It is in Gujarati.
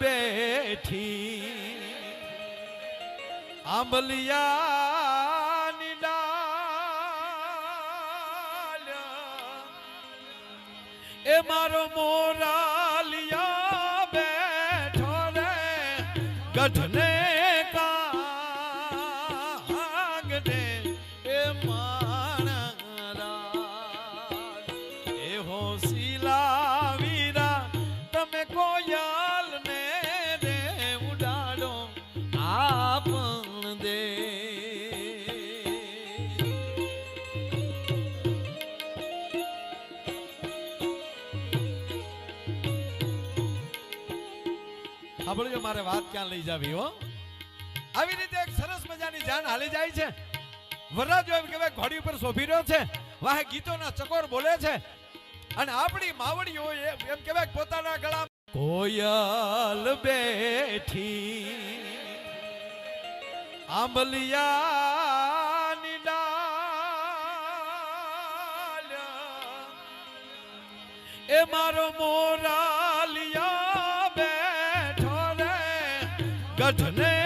બેઠી આંબલિયાની ડાળ એ મારો મોરાલિયા બેઠો રે ગઢને કાંગને એ માણરા એ હોશીલા વીરા તમે કોયલ ને રે ઉડાડો આપણ દે સાંભળજો મારે વાત ક્યાં લઈ જાવી હો આવી રીતે એક સરસ મજાની જાન હાલી જાય છે વરરાજો એમ કહેવાય ઘોડી ઉપર શોભી રહ્યો છે વાહે ગીતોના ચકોર બોલે છે અને આપણી માવડીઓ એમ કહેવાય પોતાના ગળા કોયલ બેઠી આંબલિયાની ડાળ એ મારો મોરાલિયા બેઠો રે ગઢને